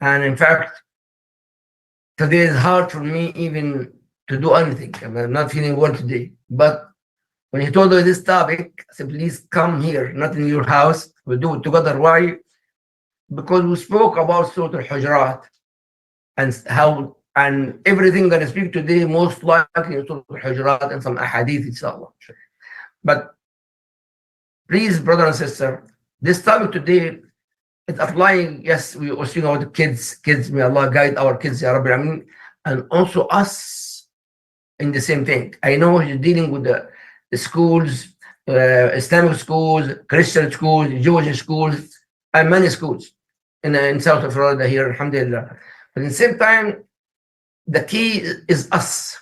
And in fact, today is hard for me even to do anything. I'm not feeling well today. But when he told me this topic, I said, please come here, not in your house. We'll do it together. Why? Because we spoke about Surah Al-Hujurat and how and everything gonna speak today most likely in Surah Al-Hujurat and some ahadith, inshallah. But please, brother and sister, this topic today is applying. Yes, we also know the kids. May Allah guide our kids, Ya Rabbi Ameen, and also us in the same thing. I know he's dealing with the schools, Islamic schools, Christian schools, Jewish schools, and many schools in South Florida here, alhamdulillah. But at the same time, the key is us,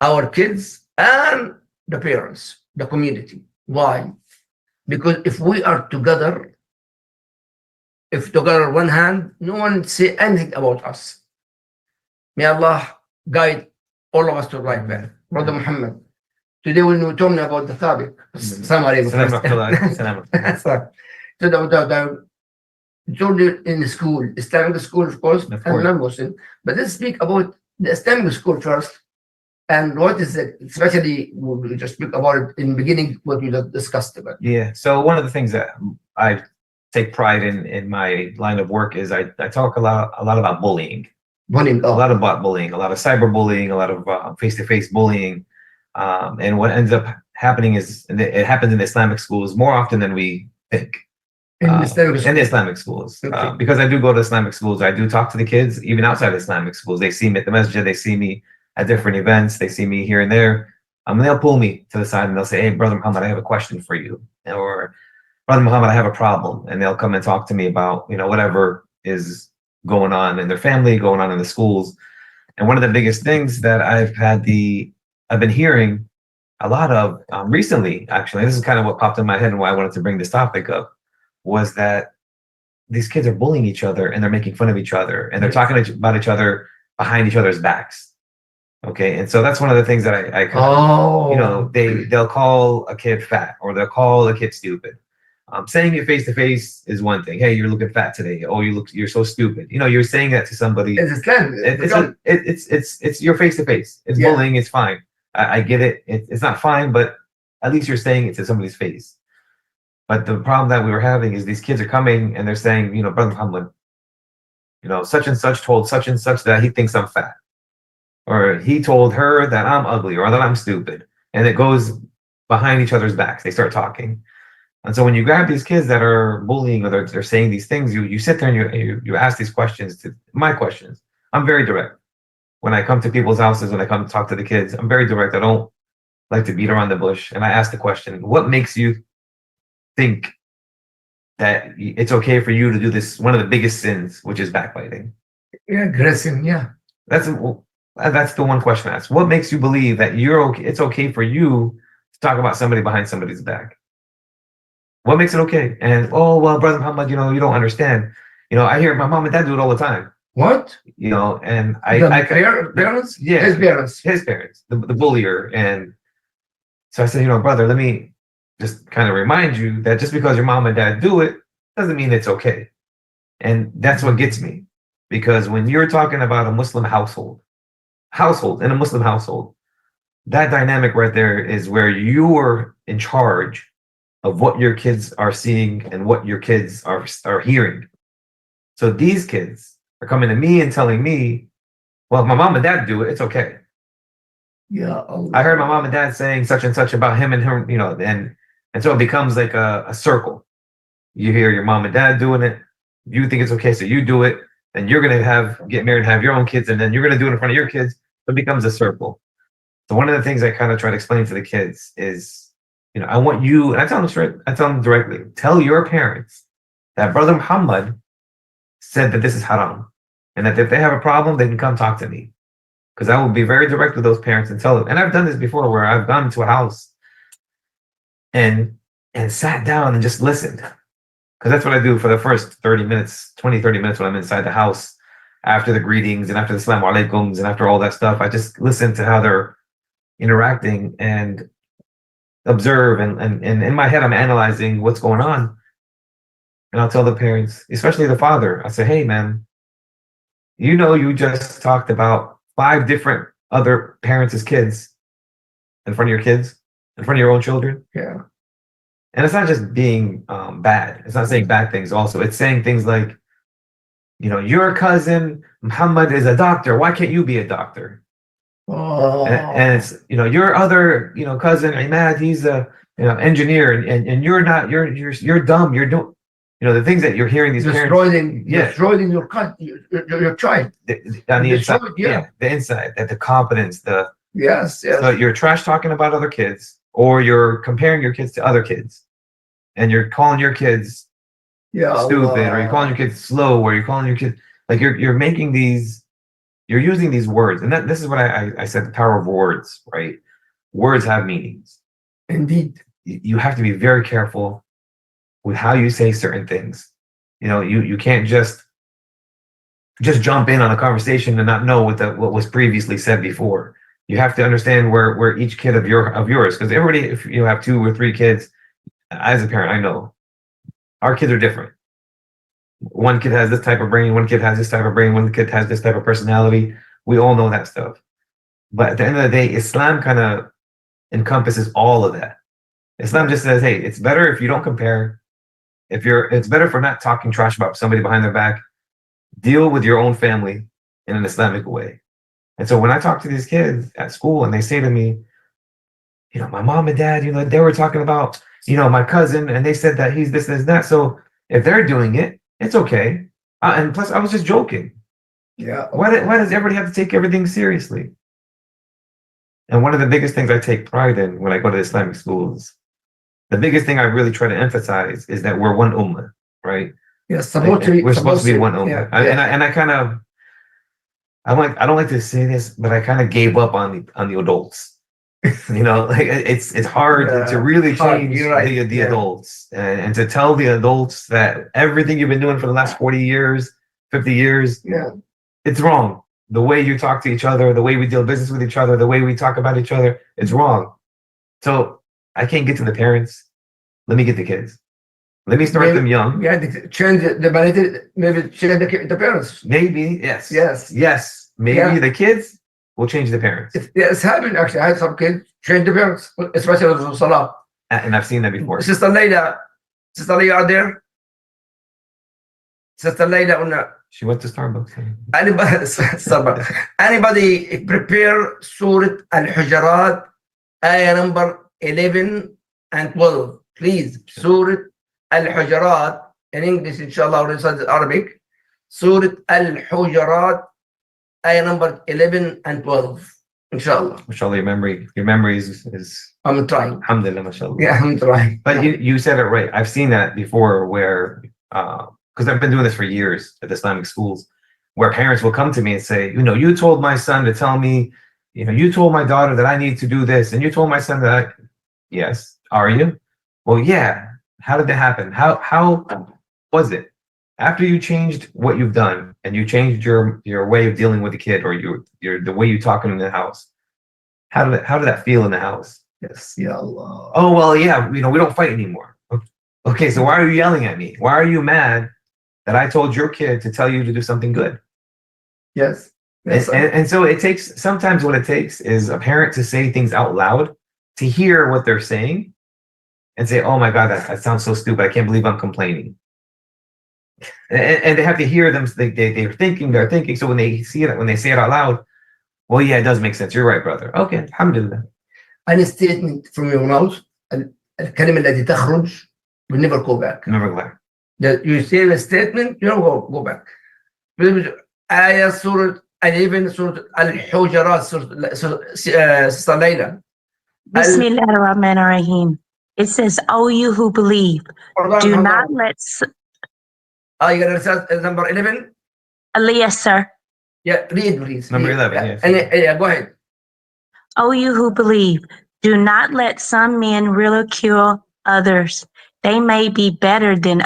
our kids, and the parents, the community. Why? Because if we are together, if together one hand, no one say anything about us. May Allah guide all of us to the right path. Brother Muhammad, today when you told me about the topic, Assalamu alaikum. Sorry. Told you in the school, Islamic school, of course, and non-Muslim. But let's speak about the Islamic school first. And what is it? Especially, we just speak about it in the beginning, what we just discussed about. Yeah. So one of the things that I take pride in my line of work is I talk a lot about bullying. Bullying. A lot about bullying, a lot of cyberbullying, a lot of face-to-face bullying. And what ends up happening is it happens in Islamic schools more often than we think. In the Islamic schools. Okay. Because I do go to Islamic schools, I do talk to the kids, even outside Islamic schools. They see me at the masjid, they see me at different events, they see me here and there. And they'll pull me to the side and they'll say, hey, Brother Muhammad, I have a question for you. Or Brother Muhammad, I have a problem. And they'll come and talk to me about, whatever is going on in their family, going on in the schools. And one of the biggest things that I've been hearing a lot of recently, actually, this is kind of what popped in my head and why I wanted to bring this topic up, was that these kids are bullying each other and they're making fun of each other and they're talking about each other behind each other's backs. Okay, and so that's one of the things that I they'll call a kid fat or they'll call a kid stupid. Saying it face to face is one thing. Hey, you're looking fat today. Oh, you're so stupid. You're saying that to somebody. It's your face to face. It's bullying. It's fine. I get it. It's not fine, but at least you're saying it to somebody's face. But the problem that we were having is these kids are coming and they're saying, Brother Muhammad, such and such told such and such that he thinks I'm fat. Or he told her that I'm ugly or that I'm stupid. And it goes behind each other's backs. They start talking. And so when you grab these kids that are bullying or they're saying these things, you sit there and you ask these questions. My questions. I'm very direct. When I come to people's houses, when I come to talk to the kids, I'm very direct. I don't like to beat around the bush. And I ask the question, what makes you think that it's okay for you to do this, one of the biggest sins, which is backbiting? Yeah, aggressive, yeah. That's the one question I ask. What makes you believe that it's okay for you to talk about somebody behind somebody's back? What makes it okay? And, oh, well, Brother Muhammad, you don't understand. I hear my mom and dad do it all the time. What? And parents? Yeah. His parents, the bullier. And so I said, brother, let me just kind of remind you that just because your mom and dad do it doesn't mean it's okay. And that's what gets me. Because when you're talking about a Muslim household in a Muslim household, that dynamic right there is where you are in charge of what your kids are seeing and what your kids are hearing. So these kids are coming to me and telling me, well, if my mom and dad do it, it's okay. Yeah. I heard my mom and dad saying such and such about him and her, and so it becomes like a circle. You hear your mom and dad doing it, you think it's okay, so you do it, and you're gonna get married and have your own kids, and then you're gonna do it in front of your kids. It becomes a circle. So one of the things I kind of try to explain to the kids is, I want you, and I tell them straight, I tell them directly, tell your parents that Brother Muhammad said that this is haram, and that if they have a problem, they can come talk to me. Because I will be very direct with those parents and tell them. And I've done this before where I've gone to a house and sat down and just listened. Because that's what I do for the first 30 minutes when I'm inside the house, after the greetings and after the Assalamu alaikums and after all that stuff. I just listen to how they're interacting and observe. And in my head, I'm analyzing what's going on. And I'll tell the parents, especially the father, I say, hey, man, You know, you just talked about five different other parents' kids in front of your kids, in front of your own children. Yeah. And it's not just being bad. It's not saying bad things. Also, it's saying things like, you know, your cousin Muhammad is a doctor. Why can't you be a doctor? And Oh, it's, you know, your other, you know, cousin Imad, he's a, you know, engineer, and you're not, you're dumb. You're doing, you know, the things that you're hearing these parents, yeah, destroying your child. on You the inside, destroyed, yeah, the inside, that the confidence, the Yes, so yes. you're trash talking about other kids, or you're comparing your kids to other kids, and you're calling your kids Ya stupid, or you're calling your Allah. kids slow, or you're calling your kids like you're making these, you're using these words, and that this is what I said, the power of words, right? Words have meanings. Indeed. You have to be very careful with how you say certain things. You know, you can't just jump in on a conversation and not know what was previously said before. You have to understand where each kid of yours, because everybody, if you have two or three kids, as a parent, I know our kids are different. One kid has this type of brain, one kid has this type of brain, one kid has this type of personality. We all know that stuff. But at the end of the day, Islam kind of encompasses all of that. Islam just says, hey, it's better if you don't compare. It's better for not talking trash about somebody behind their back. Deal with your own family in an Islamic way. And so when I talk to these kids at school and they say to me, you know, my mom and dad, you know, they were talking about, you know, my cousin, and they said that he's this and that. So if they're doing it, it's okay. And plus, I was just joking. Yeah. Why does everybody have to take everything seriously? And one of the biggest things I take pride in when I go to Islamic schools, the biggest thing I really try to emphasize is that we're one ummah, right? Yes, We're supposed to be one ummah. yeah, yeah. And I kind of, I don't like to say this, but I kind of gave up on the adults. You know, like it's hard to Yeah, really hard. change You're right. the Yeah, adults, and to tell the adults that everything you've been doing for the last 40 years, 50 years, yeah. it's wrong. The way you talk to each other, the way we deal business with each other, the way we talk about each other, it's wrong. So I can't get to the parents. Let me get the kids. Let me start them Maybe, young. yeah, change the mentality, maybe change the parents. Maybe, yes. Yes. Yes. Maybe Yeah. the kids will change the parents. It's happened actually. I had some kids change the parents, especially with Salah. And I've seen that before. Sister Leila are there. Sister Leila or not? She went to Starbucks. Anybody, anybody prepare Surah Al-Hujarat, ayah number 11 and 12. Please, Surah Al-Hujarat, in English, inshallah, or in Arabic. Surah Al-Hujarat, ayah number 11 and 12. Inshallah. Mashallah, your memory is I'm trying. alhamdulillah, mashallah. Yeah, I'm trying. But you said it right. I've seen that before where, because I've been doing this for years at Islamic schools, where parents will come to me and say, you know, you told my son to tell me, you know, you told my daughter that I need to do this, and you told my son that yes, are you? Well, yeah. How did that happen? How was it? After you changed what you've done and you changed your way of dealing with the kid, or your the way you talk in the house, how did that feel in the house? Yes, Ya Allah. Oh, well, yeah, you know, we don't fight anymore. Okay, so why are you yelling at me? Why are you mad that I told your kid to tell you to do something good? Yes. Yes. And so it takes, sometimes what it takes is a parent to say things out loud, to hear what they're saying and say, oh my God, that sounds so stupid. I can't believe I'm complaining. And they have to hear them. They're thinking. So when they see it, when they say it out loud, well, yeah, it does make sense. You're right, brother. Okay, alhamdulillah. Any statement from your mouth, الكلمة التي تخرج will never go back. Never go back. That you say the statement, you don't go back. آية سورة 11 سورة الحجرات سورة ليلى. Bismillah ar-Rahman ar-Rahim. It says, "O you who believe, do not let." You got number 11? Yes, sir. Yeah, read, please. Number 11, yes. Yeah, go ahead. O you who believe, do not let some men ridicule others. They may be better than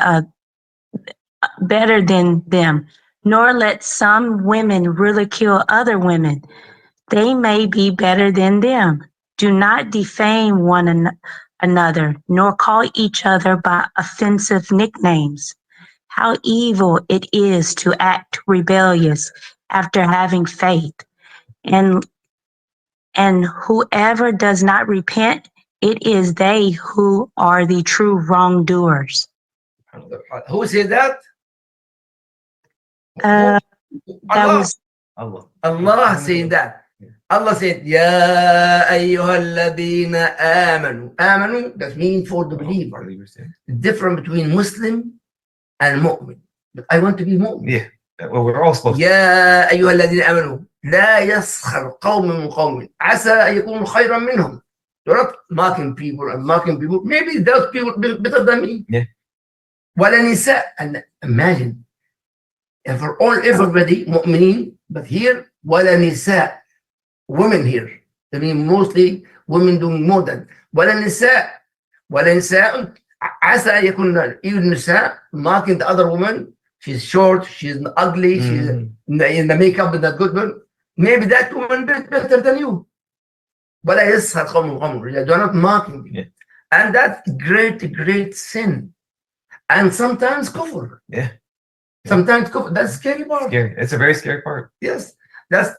them, nor let some women ridicule other women. They may be better than them. Do not defame one another, nor call each other by offensive nicknames. How evil it is to act rebellious after having faith. And and whoever does not repent, it is they who are the true wrongdoers. Who said that? Uh, that Allah. was Allah. Allah said that. Allah said, Ya ayyuhalladhina amanu. Amanu, that means for the believer. Different between Muslim and mu'min. But I want to be mu'min. Yeah. Well, we're all supposed to. يا أيها الذين آمنوا لا يسخر قوم من قوم عسى أن يكونوا خيرا منهم. You're not mocking people and mocking people. Maybe those people better than me. Yeah. ولا نساء. And imagine, for all everybody مؤمنين, but here ولا نساء, women here. I mean mostly women doing more than ولا نساء. ولا نساء عسى أن يكون even نساء mocking the other woman. She's short, she's ugly, she's in the makeup is not good one. Maybe that woman better than you. But I just they're not mocking you. Yeah. And that's great sin. And sometimes kufr. Yeah. Sometimes kufr. That's scary part. Scary. It's a very scary part. Yes. That's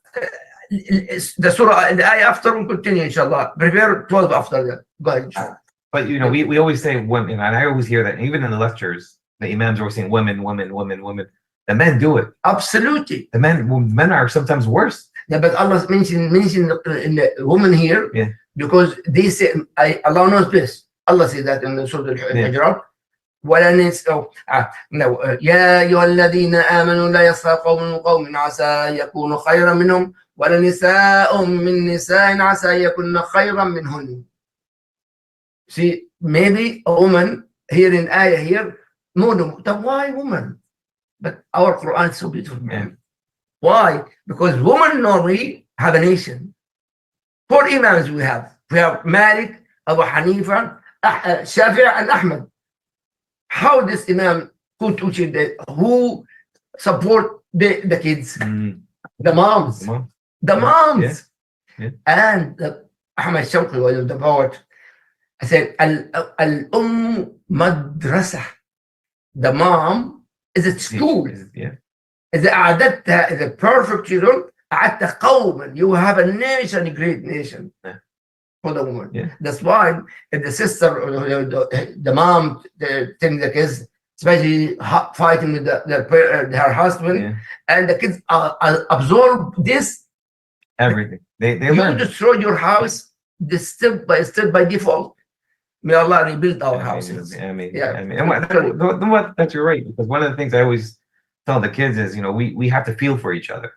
the surah, the ayah after will continue, inshallah. Prepare 12 after that. Go ahead. But you know, we always say women, and I always hear that even in the lectures. The imams are saying women. The men do it. Absolutely. The men are sometimes worse. Yeah, but Allah mentioned in the woman here, yeah, because they say, Allah knows this. Allah said that in the Surah Al-Hujurat. ولا نسأل يا أيها الذين آمنوا لا يسخر قوم من قوم عسى يكونوا خيرا منهم ولا نساء من نساء عسى يكون خيرا منهن. See, maybe a woman here in ayah here. No, why woman? But our Quran is so beautiful, man. Why? Because women normally have a nation. 4 imams we have. We have Malik, Abu Hanifa, Shafi'i, and Ahmad. How this imam who support the kids? The moms. The moms. Yeah. And Ahmad Shawqi was the poet. I said, Al-Umm Madrasah. The mom is at school. Yeah. إذا أعددتها إذا perfect children أعدت قوما. You have a nation, a great nation. Yeah. For the woman. Yeah. That's why if the sister or the mom telling the kids, especially fighting with her husband, yeah. and the kids absorb this. Everything. They you learn. destroy your house step by default. May Allah rebuild our houses. I mean, yeah. And what, that's you're right, because one of the things I always tell the kids is, you know, we have to feel for each other,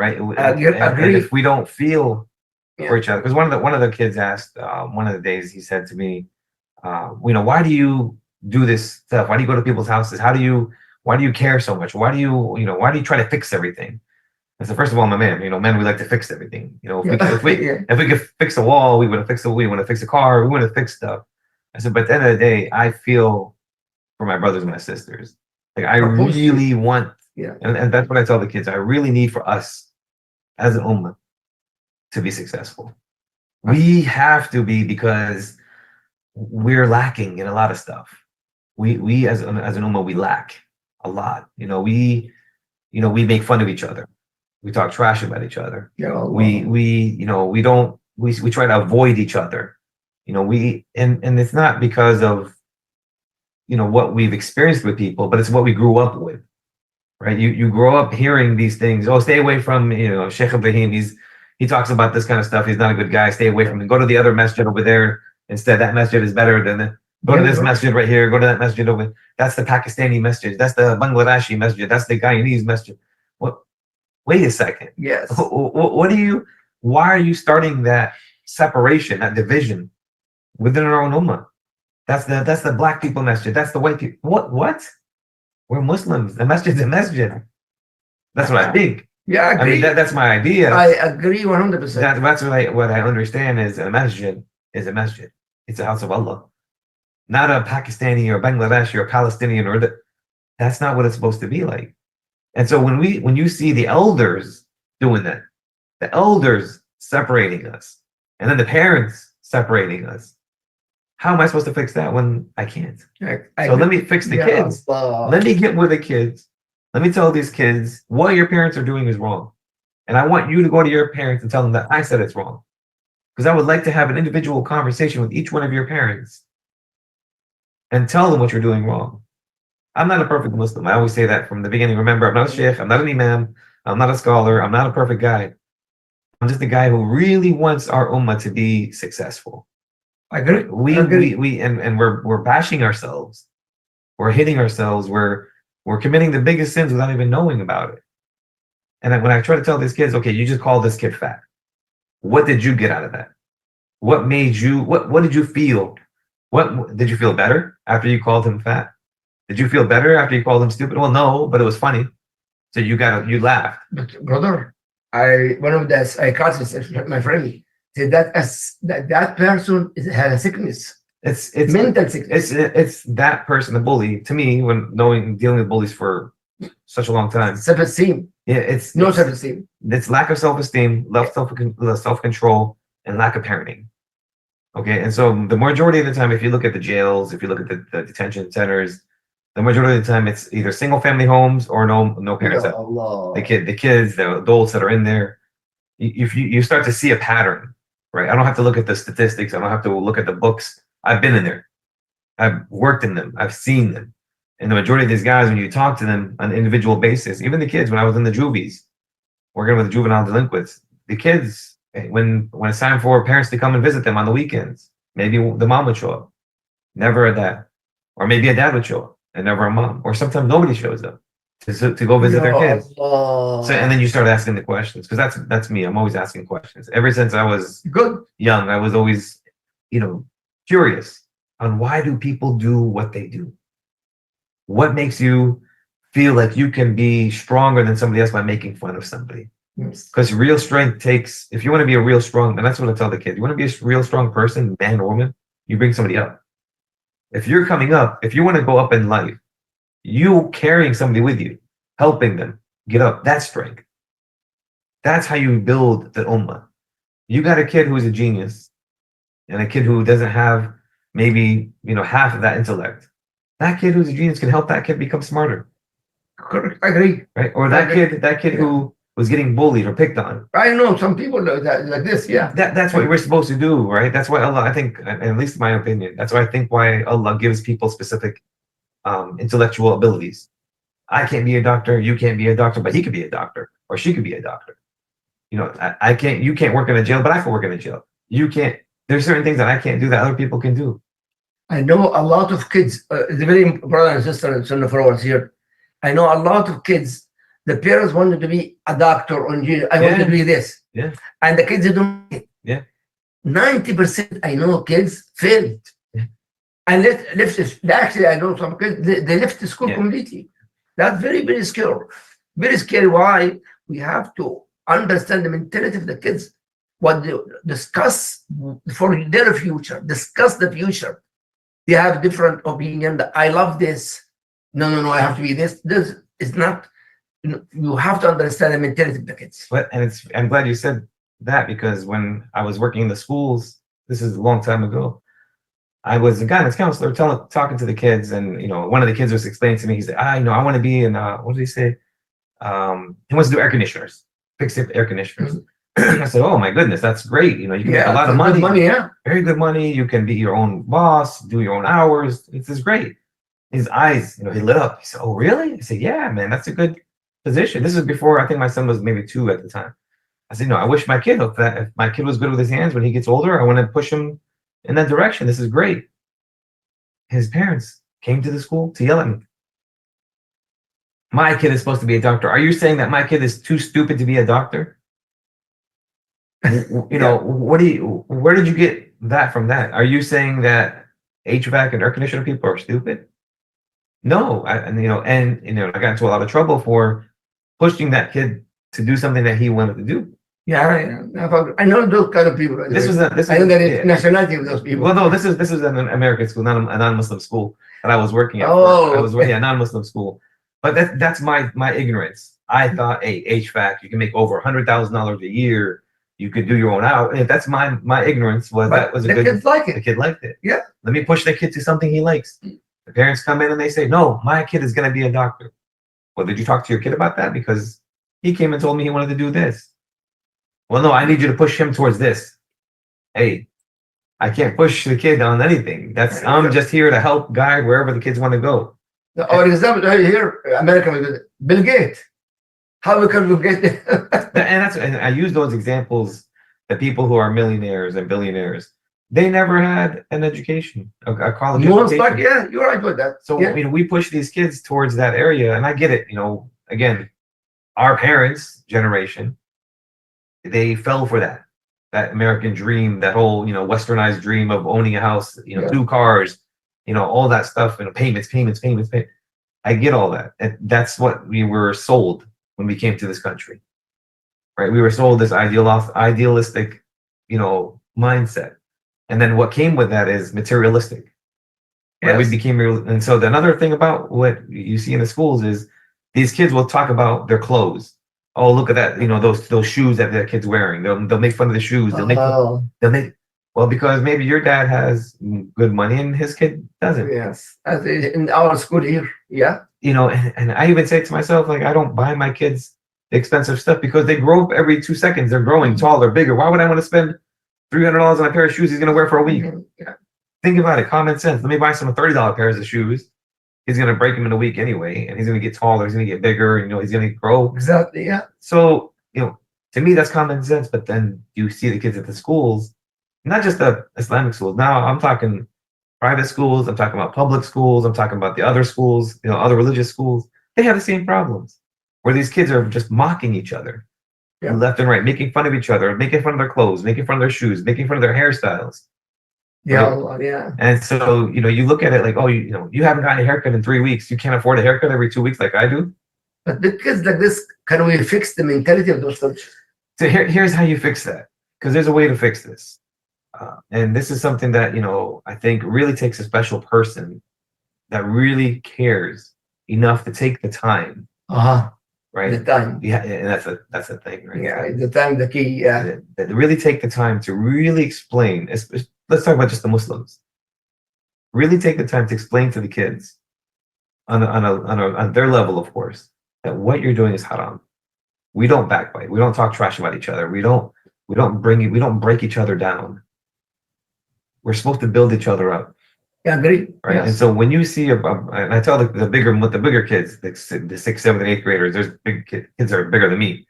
right? And if we don't feel for each other, because one of the kids asked one of the days, he said to me, you know, why do you do this stuff? Why do you go to people's houses? Why do you care so much? Why do you try to fix everything? I said, first of all, I'm a man. You know, men, we like to fix everything. You know, if we could fix a wall, we would have fixed it. We want to fix a car. We want to fix stuff. I said, but at the end of the day, I feel for my brothers and my sisters. Like I really want, and that's what I tell the kids. I really need for us as an ummah to be successful. We have to be, because we're lacking in a lot of stuff. We as an ummah, we lack a lot. You know, we make fun of each other. We talk trash about each other. Yeah, we try to avoid each other. You know, and it's not because of, you know, what we've experienced with people, but it's what we grew up with, right? You grow up hearing these things. Oh, stay away from, you know, Sheikh Ibrahim. He talks about this kind of stuff. He's not a good guy. Stay away from him. Go to the other masjid over there. Instead, that masjid is better than it. Go to this masjid right here. Go to that masjid over. That's the Pakistani masjid. That's the Bangladeshi masjid. That's the Guyanese masjid. What? Wait a second. Yes. Why are you starting that separation, that division within our own ummah? That's the black people masjid. That's the white people. What? We're Muslims. The masjid's a masjid. That's what I think. Yeah, I agree. I mean, that's my idea. I agree 100%. That's what I understand is a masjid is a masjid. It's a house of Allah. Not a Pakistani or Bangladeshi or Palestinian that's not what it's supposed to be like. And so when you see the elders doing that, the elders separating us, and then the parents separating us, how am I supposed to fix that when I can't? So let me fix the kids. Let me get with the kids. let me tell these kids what your parents are doing is wrong. And I want you to go to your parents and tell them that I said it's wrong. Because I would like to have an individual conversation with each one of your parents and tell them what you're doing wrong. I'm not a perfect Muslim. I always say that from the beginning. Remember, I'm not a sheikh, I'm not an imam, I'm not a scholar, I'm not a perfect guy. I'm just a guy who really wants our ummah to be successful. I agree. And we're bashing ourselves. We're hitting ourselves. We're committing the biggest sins without even knowing about it. And when I try to tell these kids, okay, you just called this kid fat. What did you get out of that? What made you, what did you feel? What did you feel better after you called him fat? Did you feel better after you called him stupid? Well, no, but it was funny. So you laughed. But brother, one of the psychiatrists, my friend, said that that person has a sickness. It's mental sickness. It's that person, the bully. To me, when dealing with bullies for such a long time, self-esteem. Yeah, it's no self-esteem. It's lack of self-esteem, self-control, and lack of parenting. Okay, and so the majority of the time, if you look at the jails, if you look at the detention centers, the majority of the time it's either single-family homes or no parents. The kids, the adults that are in there, you start to see a pattern, right? I don't have to look at the statistics. I don't have to look at the books. I've been in there. I've worked in them. I've seen them. And the majority of these guys, when you talk to them on an individual basis, even the kids, when I was in the juvies, working with juvenile delinquents, the kids, when it's time for parents to come and visit them on the weekends, maybe the mom would show up, never a dad. Or maybe a dad would show up and never a mom. Or sometimes nobody shows up to go visit their kids. So, and then you start asking the questions, because that's me. I'm always asking questions. Ever since I was young, I was always, curious on why do people do what they do? What makes you feel like you can be stronger than somebody else by making fun of somebody? Because real strength takes, if you want to be a real strong, and that's what I tell the kids, you want to be a real strong person, man or woman, you bring somebody up. If you're coming up, if you want to go up in life, you carrying somebody with you, helping them get up, that's strength. That's how you build the ummah. You got a kid who's a genius and a kid who doesn't have maybe, half of that intellect. That kid who's a genius can help that kid become smarter. Correct. I agree. Right? Or that kid who was getting bullied or picked on. I know some people like this, yeah. That's what we're supposed to do, right? That's why Allah, I think, at least in my opinion, that's why I think why Allah gives people specific intellectual abilities. I can't be a doctor, you can't be a doctor, but he could be a doctor, or she could be a doctor. I can't, you can't work in a jail, but I can work in a jail. You can't, there's certain things that I can't do that other people can do. I know a lot of kids, the very brother and sister and son of ours here. I know a lot of kids, the parents wanted to be a doctor or engineer. I want to be this. Yeah. And the kids don't make it. Yeah. 90% I know kids failed. Yeah. And actually I know some kids, they left the school completely. That's very, very scary. Very scary. Why? We have to understand the mentality of the kids. What they discuss for their future. Discuss the future. They have different opinion. I love this. No, I have to be this. This is not, you have to understand the mentality of the kids. I'm glad you said that, because when I was working in the schools, this is a long time ago, I was a guidance counselor talking to the kids, and one of the kids was explaining to me, he said, I want to be in, what did he say? He wants to do air conditioners, fix air conditioners. I said, oh my goodness, that's great. You can make a lot of money. Very good money. You can be your own boss, do your own hours. This is great. His eyes, he lit up. He said, oh really? I said, yeah, man, that's a good position. This is before, I think my son was maybe 2 at the time. I said, no, I wish my kid, if my kid was good with his hands when he gets older, I want to push him in that direction. This is great. His parents came to the school to yell at me. My kid is supposed to be a doctor. Are you saying that my kid is too stupid to be a doctor? Where did you get that from that? Are you saying that HVAC and air conditioner people are stupid? No, I got into a lot of trouble for pushing that kid to do something that he wanted to do. Yeah, I know those kind of people. I know the nationality of those people. Well, no, this is an American school, not a non-Muslim school that I was working at. Oh, non-Muslim school. But that's my ignorance. I thought, hey, HVAC, you can make over $100,000 a year. You could do your own hour. That's my ignorance. That was a good. Kids like it. The kid liked it. Yeah. Let me push the kid to something he likes. The parents come in and they say, no, my kid is going to be a doctor. Well, did you talk to your kid about that? Because he came and told me he wanted to do this. Well, no, I need you to push him towards this. Hey, I can't push the kid on anything. I'm just here to help guide wherever the kids want to go. Our example right here, American Bill Gates. How we can get it? And I use those examples. The people who are millionaires and billionaires, they never had an education, a college education. Yeah, you're right with that. So yeah. we push these kids towards that area, and I get it. Again, our parents' generation, they fell for that American dream, that whole westernized dream of owning a house, Yeah. 2 cars, all that stuff, payments. I get all that, and that's what we were sold when we came to this country, right? We were sold this idealistic, mindset, and then what came with that is materialistic. Right? Yes. We became real, and so another thing about what you see in the schools is these kids will talk about their clothes. Oh, look at that! Those shoes that the kid's wearing. They'll make fun of the shoes. They'll make well, because maybe your dad has good money and his kid doesn't. Yes, as in our school here. Yeah. And I even say to myself, like, I don't buy my kids expensive stuff because they grow up every 2 seconds. They're growing taller, bigger. Why would I want to spend $300 on a pair of shoes he's going to wear for a week? Yeah. Think about it. Common sense. Let me buy some $30 pairs of shoes. He's going to break them in a week anyway, and he's going to get taller. He's going to get bigger. He's going to grow. Exactly. Yeah. So, to me, that's common sense. But then you see the kids at the schools, not just the Islamic schools. Now I'm talking private schools. I'm talking about public schools. I'm talking about the other schools, other religious schools. They have the same problems where these kids are just mocking each other left and right, making fun of each other, making fun of their clothes, making fun of their shoes, making fun of their hairstyles. Yeah. Right? Yeah. And so, you look at it like, oh, you haven't gotten a haircut in 3 weeks. You can't afford a haircut every 2 weeks like I do. But the kids like this, can we fix the mentality of those cultures? So here's how you fix that, because there's a way to fix this. And this is something that, I think really takes a special person that really cares enough to take the time. Right. The time. Yeah. And that's a thing, right? Yeah. The time, the key. Yeah. That really take the time to really explain. Let's talk about just the Muslims. Really take the time to explain to the kids on their level, of course, that what you're doing is haram. We don't backbite. We don't talk trash about each other. We don't break each other down. We're supposed to build each other up. Yeah, agree. Right. Yes. And so when you see and I tell the bigger kids, the 6th, 7th, and 8th graders, there's big kids that are bigger than me,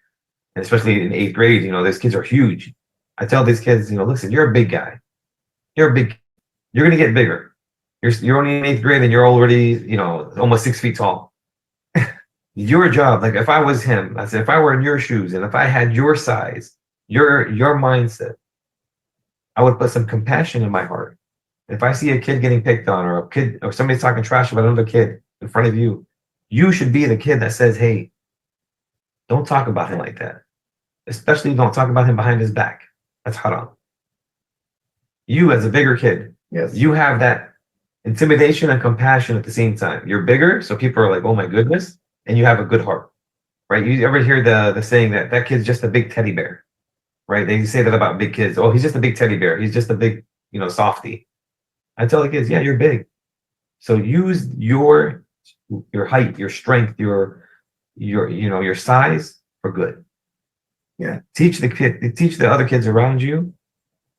and especially in 8th grade, these kids are huge. I tell these kids, listen, you're a big guy. You're going to get bigger. You're only in 8th grade and you're already, almost 6 feet tall. Your job, like if I was him, I said, if I were in your shoes and if I had your size, your mindset, I would put some compassion in my heart. If I see a kid getting picked on, or a kid, or somebody's talking trash about another kid in front of you, you should be the kid that says, hey, don't talk about him like that. Especially don't talk about him behind his back. That's haram. You as a bigger kid, yes, you have that intimidation and compassion at the same time. You're bigger, so people are like, oh my goodness, and you have a good heart, right? You ever hear the saying that kid's just a big teddy bear, right? They say that about big kids. Oh, he's just a big teddy bear. He's just a big, softie. I tell the kids, yeah, you're big. So use your height, your strength, your size for good. Yeah. Teach the other kids around you.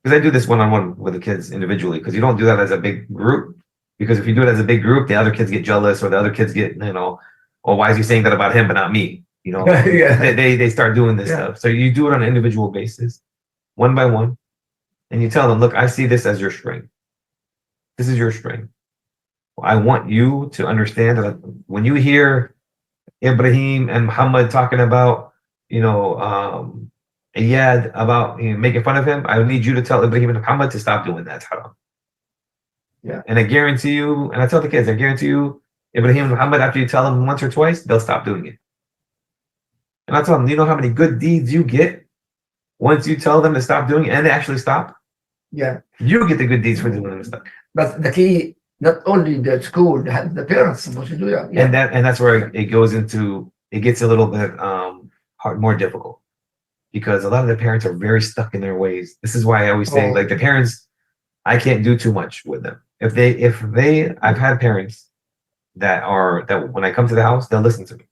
Because I do this one-on-one with the kids individually, because you don't do that as a big group. Because if you do it as a big group, the other kids get jealous, or the other kids get, oh, why is he saying that about him but not me? Yeah. They start doing this stuff. So you do it on an individual basis, one by one, and you tell them, look, I see this as your strength. This is your strength. I want you to understand that when you hear Ibrahim and Muhammad talking about, Iyad, about making fun of him, I need you to tell Ibrahim and Muhammad to stop doing that. It's haram. Yeah. And I guarantee you, and I tell the kids, I guarantee you, Ibrahim and Muhammad, after you tell them once or twice, they'll stop doing it. And I tell them, you know how many good deeds you get once you tell them to stop doing it and they actually stop? Yeah. You get the good deeds for doing them stuff. But the key, not only the school, the parents supposed to do that. Yeah. And that's where it goes into, it gets a little bit more difficult, because a lot of the parents are very stuck in their ways. This is why I always say, like, the parents, I can't do too much with them. I've had parents that when I come to the house, they'll listen to me.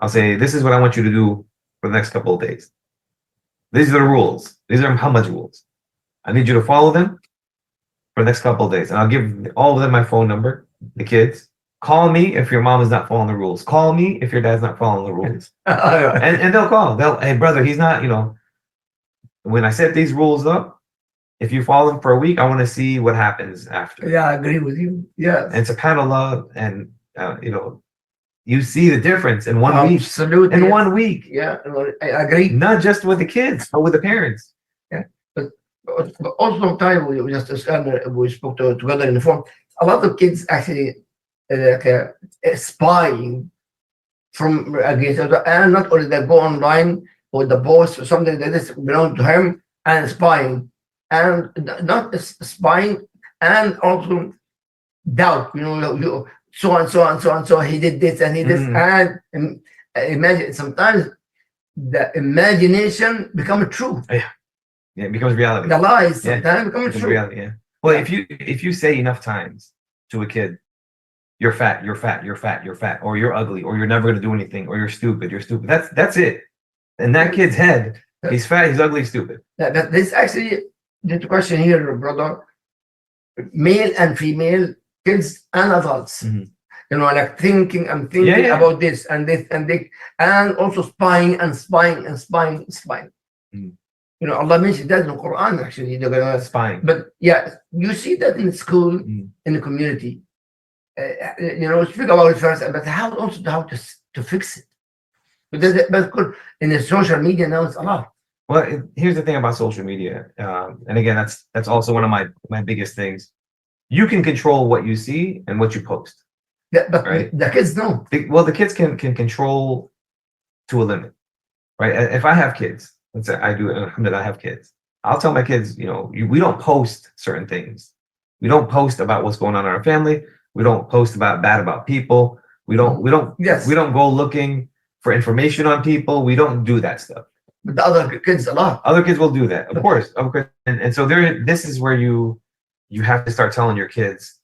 I'll say, this is what I want you to do for the next couple of days. These are the rules. These are Muhammad's rules. I need you to follow them for the next couple of days. And I'll give all of them my phone number, the kids. Call me if your mom is not following the rules. Call me if your dad's not following the rules. And they'll call. Hey, brother, he's not, when I set these rules up, if you follow them for a week, I want to see what happens after. Yeah, I agree with you. Yeah. And subhanAllah, and, you see the difference in 1 week. Absolutely. In 1 week. Yeah, I agree. Not just with the kids, but with the parents. Yeah. But also time we spoke together in the phone. A lot of kids actually spying from against other, and not only they go online with the boss or something that is belong to him and spying, and not spying, and also doubt. So and so and so and so he did this and he did, and imagine sometimes the imagination becomes true. Yeah, it becomes reality. The lies sometimes become true. Reality, yeah. Well, if you say enough times to a kid, you're fat, you're fat, you're fat, you're fat, or you're ugly, or you're never gonna do anything, or you're stupid, you're stupid. That's it. In that kid's head, he's fat, he's ugly, stupid. But this actually the question here, brother. Male and female, kids and adults. Like thinking, I'm thinking about this and this and this, and also spying and spying and spying and spying. Allah mentioned that in the Quran, actually. Spying. But yeah, you see that in school, in the community. Speak about it first, but how to fix it. But in the social media now, it's a lot. Well, here's the thing about social media, and again, that's also one of my biggest things. You can control what you see and what you post. Yeah, but right? The kids don't. The kids can control to a limit, right? If I have kids, let's say I do, I have kids. I'll tell my kids, we don't post certain things. We don't post about what's going on in our family. We don't post bad about people. We don't go looking for information on people. We don't do that stuff. But the other kids a lot. Other kids will do that, of course. And so this is where you have to start telling your kids,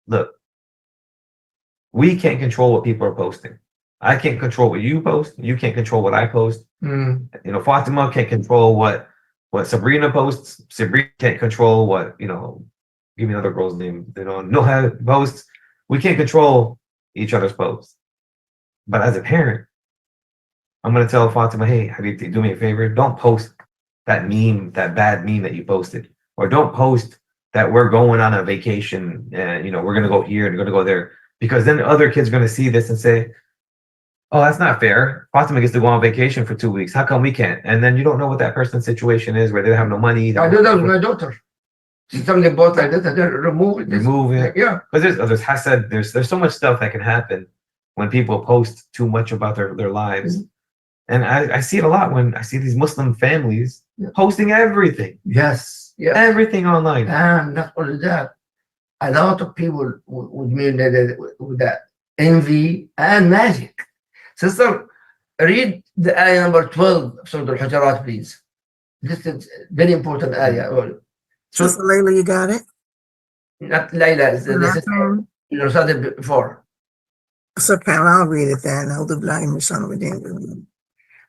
look, we can't control what people are posting. I can't control what you post. You can't control what I post. Fatima can't control what Sabrina posts. Sabrina can't control what, give me another girl's name, Noha posts. We can't control each other's posts. But as a parent, I'm going to tell Fatima, hey, Habibti, do me a favor. Don't post that bad meme that you posted. Or don't post that we're going on a vacation and, we're going to go here and we're going to go there. Because then the other kids are going to see this and say, oh, that's not fair. Fatima gets to go on vacation for 2 weeks. How come we can't? And then you don't know what that person's situation is, where they have no money. I do that with my daughter. Something bought like that, I remove it. Remove it. Yeah. Because there's hasad, there's so much stuff that can happen when people post too much about their lives. And I see it a lot when I see these Muslim families posting everything. Yes. Everything online. And not only that, a lot of people with that envy and magic. Sister, read the ayah number 12 of Surah Al-Hujurat, please. This is very important ayah. Sister Layla, you got it? Not Layla, this is you started before. Subhanallah, I'll read it then.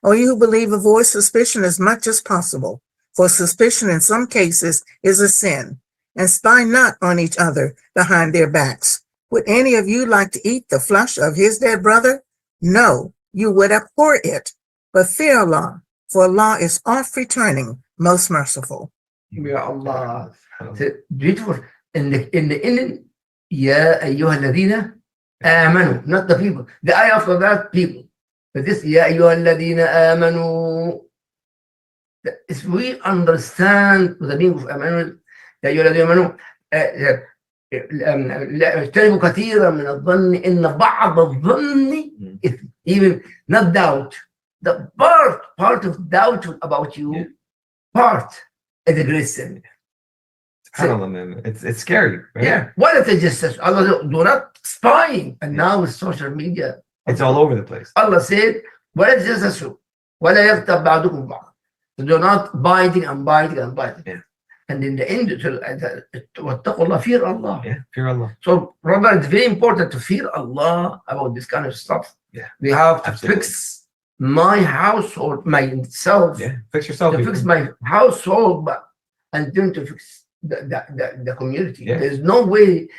O you who believe, avoid suspicion as much as possible, for suspicion in some cases is a sin, and spy not on each other behind their backs. Would any of you like to eat the flesh of his dead brother? No, you would abhor it, but fear Allah, for Allah is oft returning, most merciful. Ya Allah. Beautiful. In the ending, Ya ayyuha alladhina amanu, not the people. The ayah after that, people. But this, Ya ayyuha alladhina amanu. If we understand the meaning of amanu, Ya ayyuha alladhina amanu, اجتنبوا كثيرا من الظن إن بعض الظن even not doubt, the part of doubt about you, part is a great sin. It's scary, right? Yeah. What if they just says, Allah, do not spying? And now with social media, it's all over the place. Allah said, ولا تجسسوا ولا يغتب بعضكم بعض. Do not biting and biting and biting. Yeah. And in the end, واتقوا الله, fear Allah. Yeah, fear Allah. So, brother, it's very important to fear Allah about this kind of stuff. Yeah. We have to Absolutely. fix my household, myself, Yeah. Fix yourself. to fix my household, but and then to fix the community. Yeah. There's no way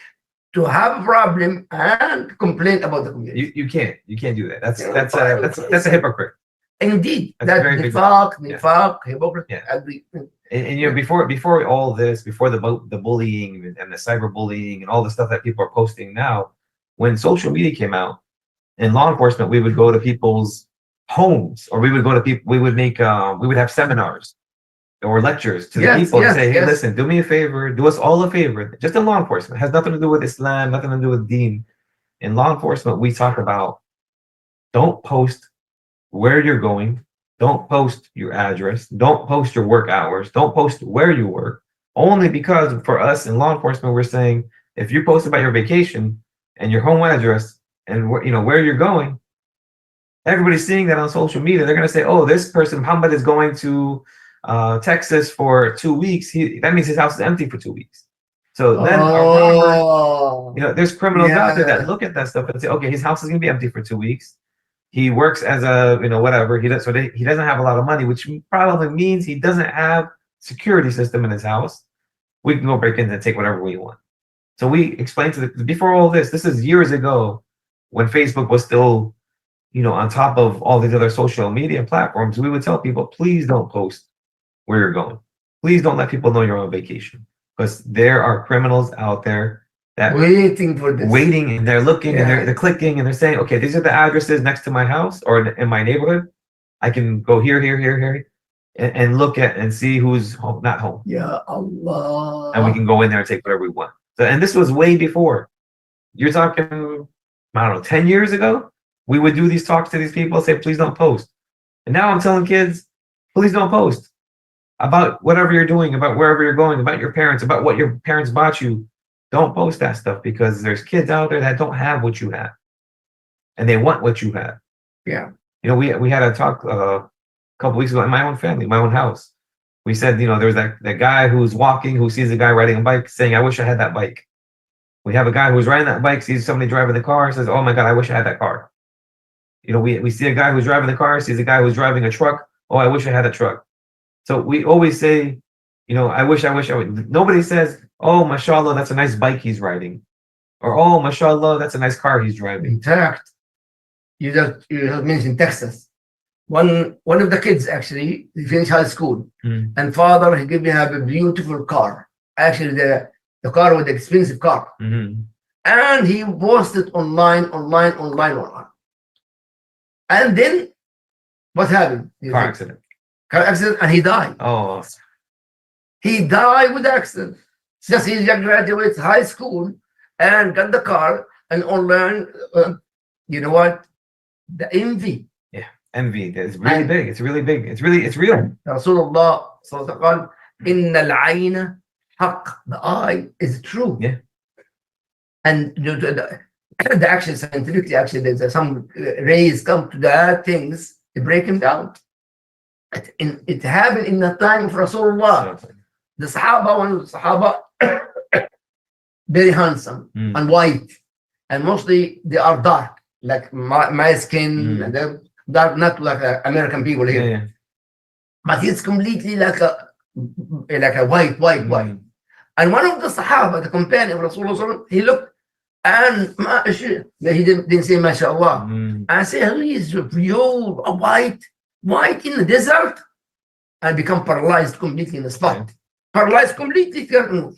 to have a problem and complain about the community. You can't do that. That's You know, that's a hypocrite. Indeed, That's that very big. nifaq, hypocrisy. Yeah. Agree. And you know, before all this, before the bullying and the cyberbullying and all the stuff that people are posting now, when social media came out, in law enforcement, we would go to people's homes, or we would go to people. We would make we would have seminars or lectures to the Yes, people and yes, say, "Hey, yes. listen, do me a favor, do us all a favor." Just in law enforcement, it has nothing to do with Islam, nothing to do with Deen. In law enforcement, we talk about don't post where you're going, don't post your address, don't post your work hours, don't post where you work. Only because for us in law enforcement, we're saying if you post about your vacation and your home address and where you're going, everybody's seeing that on social media. They're gonna say, "Oh, this person Muhammad is going to Texas for 2 weeks. That means his house is empty for 2 weeks." So then our robbers, there's criminals out there that look at that stuff and say, "Okay, his house is gonna be empty for 2 weeks. He works as a whatever he does, so he doesn't have a lot of money, which probably means he doesn't have security system in his house. We can go break in and take whatever we want." So we explained before all this. This is years ago when Facebook was still on top of all these other social media platforms. We would tell people, please don't post where you're going. Please don't let people know you're on vacation, because there are criminals out there that Waiting for this. waiting, and they're looking and they're clicking and they're saying, okay, these are the addresses next to my house or in my neighborhood. I can go here, and look at and see who's home, not home. Ya Allah. And we can go in there and take whatever we want. So, and this was way before. You're talking, I don't know, 10 years ago. We would do these talks to these people, say, please don't post. And now I'm telling kids, please don't post about whatever you're doing, about wherever you're going, about your parents, about what your parents bought you. Don't post that stuff, because there's kids out there that don't have what you have, and they want what you have. Yeah. We had a talk a couple weeks ago in my own family, my own house. We said, there's that guy who's walking, who sees a guy riding a bike, saying, "I wish I had that bike." We have a guy who's riding that bike, sees somebody driving the car, says, "Oh my God, I wish I had that car." We see a guy who's driving the car, sees a guy who's driving a truck. "Oh, I wish I had a truck." So we always say, I wish I would. Nobody says, "Oh, mashallah, that's a nice bike he's riding," or "Oh, mashallah, that's a nice car he's driving." In fact, you just mentioned Texas. One of the kids actually, he finished high school, and father, he gave me a beautiful car. Actually, the car was the expensive car, and he posted online. And then what happened? Car accident. Car accident, and he died. Oh, He died with the accident. Just he graduated high school and got the car, and online. You know what? The envy. yeah, envy. It's really big. It's really big. It's real. Rasulullah sallallahu alaihi wasallam, "Inna al-ayna haqq." The eye is true. Yeah. And the actually scientifically, actually, there's some rays come to the things to break them down. It happened in the time of Rasulullah. The Sahaba, very handsome and white, and mostly they are dark, like my skin, and they're dark, not like American people here. Yeah. But it's completely like a white. And one of the Sahaba, the companion of Rasulullah, he looked, and he didn't say mashallah. I say, he is pure white in the desert, and become paralyzed completely in the spot. Paralyzed completely, can't move.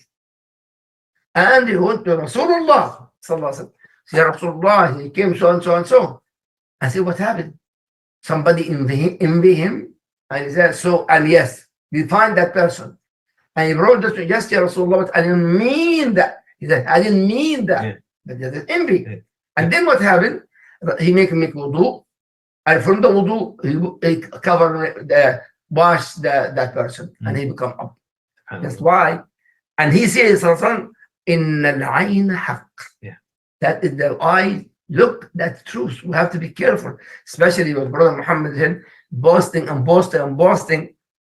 And he went to Rasulullah. Say, Rasulullah, he came so and so and so. I said, what happened? Somebody envy him. And he said, and yes, we find that person. And he brought this to just Rasulullah, but I didn't mean that. He said, I didn't mean that. Yeah. But there's envy. Yeah. And then what happened? He make wudu. And from the wudu, he wash that person. And he become up. That's why. And he says, "Inna al-ayn haqq." Yeah. That is the eye. Look, that's truth. We have to be careful, especially with Brother Muhammad said, boasting.